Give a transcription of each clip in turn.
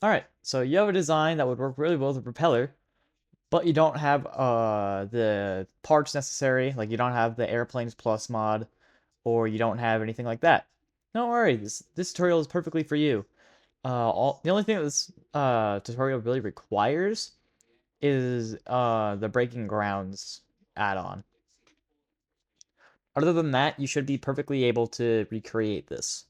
Alright, so you have a design that would work really well with a propeller, but you don't have the parts necessary, like you don't have the Airplanes Plus mod, or you don't have anything like that. Don't worry, this tutorial is perfectly for you. The only thing that this tutorial really requires is the Breaking Grounds add-on. Other than that, you should be perfectly able to recreate this.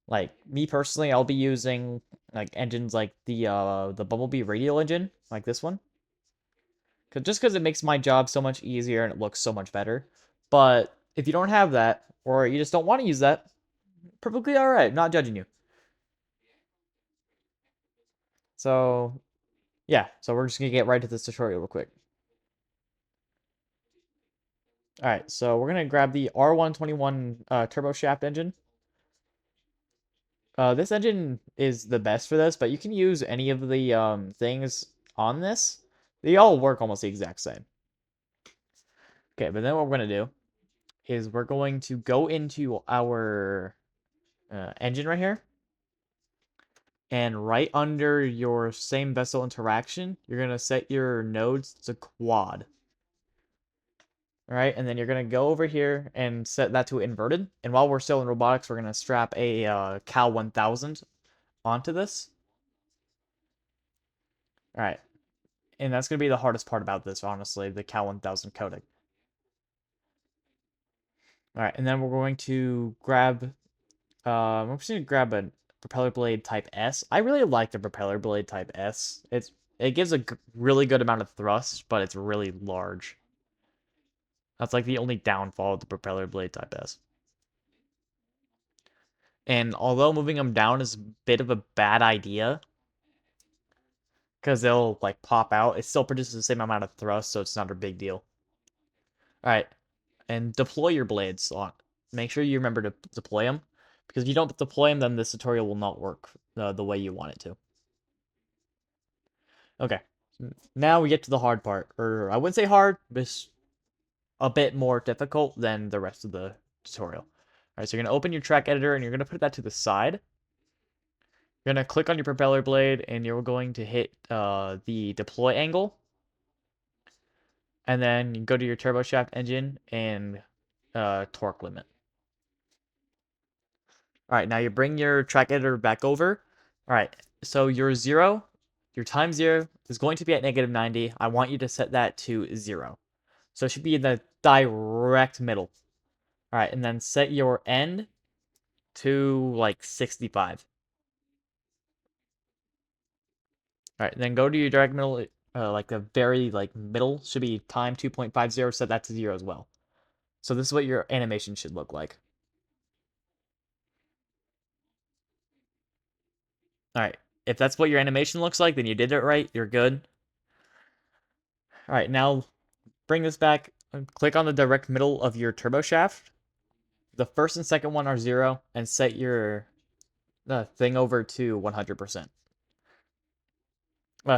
Like me personally, I'll be using like engines like the Bumblebee radial engine, like this one. Just because it makes my job so much easier and it looks so much better. But if you don't have that, or you just don't want to use that, perfectly alright, not judging you. So yeah, so we're just gonna get right to this tutorial real quick. Alright, so we're gonna grab the R121 turbo shaft engine. This engine is the best for this, but you can use any of the things on this. They all work almost the exact same. Okay, but then what we're gonna do is we're going to go into our engine right here, and right under your same vessel interaction, you're gonna set your nodes to quad. All right, and then you're gonna go over here and set that to inverted. And while we're still in robotics, we're gonna strap a Cal 1000 onto this. All right, and that's gonna be the hardest part about this, honestly, the Cal 1000 coding. All right, and then we're going to grab. I'm just gonna grab a propeller blade type S. I really like the propeller blade type S. It gives a really good amount of thrust, but it's really large. That's like the only downfall of the propeller blade type S. And although moving them down is a bit of a bad idea, because they'll like pop out, it still produces the same amount of thrust, so it's not a big deal. All right, and deploy your blades on. Make sure you remember to deploy them, because if you don't deploy them, then this tutorial will not work the way you want it to. Okay, now we get to the hard part, or I wouldn't say hard, but it's a bit more difficult than the rest of the tutorial. All right, so you're gonna open your track editor and you're gonna put that to the side. You're gonna click on your propeller blade and you're going to hit the deploy angle, and then you go to your turbo shaft engine and torque limit. All right, now you bring your track editor back over. All right, so your time zero is going to be at -90. I want you to set that to 0. So it should be in the direct middle. All right, and then set your end to like 65. All right, then go to your direct middle, like the very like middle should be time 2.50. Set that to 0 as well. So this is what your animation should look like. All right, if that's what your animation looks like, then you did it right. You're good. All right, now bring this back. Click on the direct middle of your turbo shaft. The first and second one are 0, and set your thing over to 100%.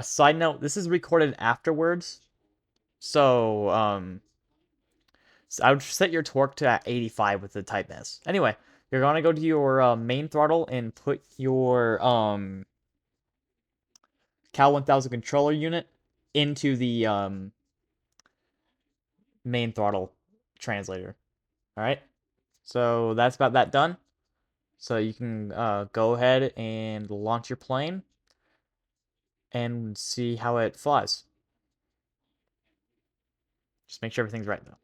Side note: this is recorded afterwards, so I would set your torque to 85 with the Type S. Anyway, you're gonna go to your main throttle and put your Cal 1000 controller unit into the main throttle translator. All right, so that's about that done. So you can go ahead and launch your plane and see how it flies. Just make sure everything's right though,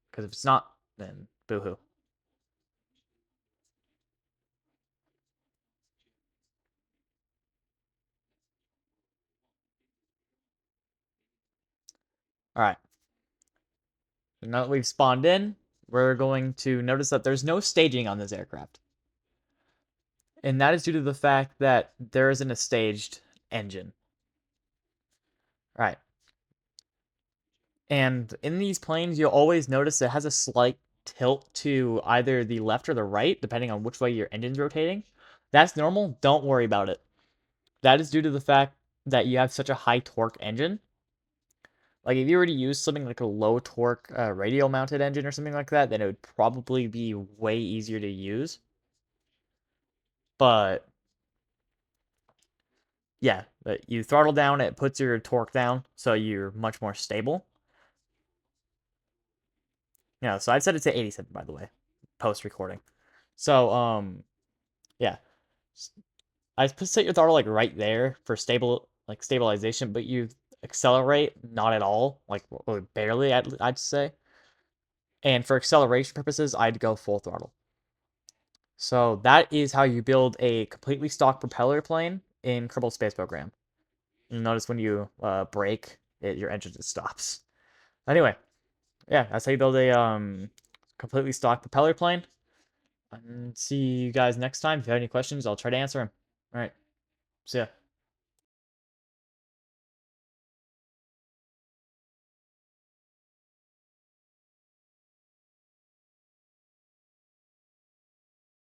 because if it's not, then boo-hoo. All right. So now that we've spawned in, we're going to notice that there's no staging on this aircraft. And that is due to the fact that there isn't a staged engine. All right. And in these planes, you'll always notice it has a slight tilt to either the left or the right, depending on which way your engine's rotating. That's normal. Don't worry about it. That is due to the fact that you have such a high torque engine. Like if you were to use something like a low torque radial mounted engine or something like that, then it would probably be way easier to use. But yeah, you throttle down, it puts your torque down, so you're much more stable. Yeah, so I'd set it to 87, by the way, post recording. So, yeah, I set your throttle like right there for stabilization, but you accelerate not at all, like barely, I'd say. And for acceleration purposes, I'd go full throttle. So that is how you build a completely stock propeller plane in Kerbal Space Program. You'll notice when you brake, your engine just stops. Anyway, yeah, that's how you build a completely stock propeller plane. And see you guys next time. If you have any questions, I'll try to answer them. All right, see ya.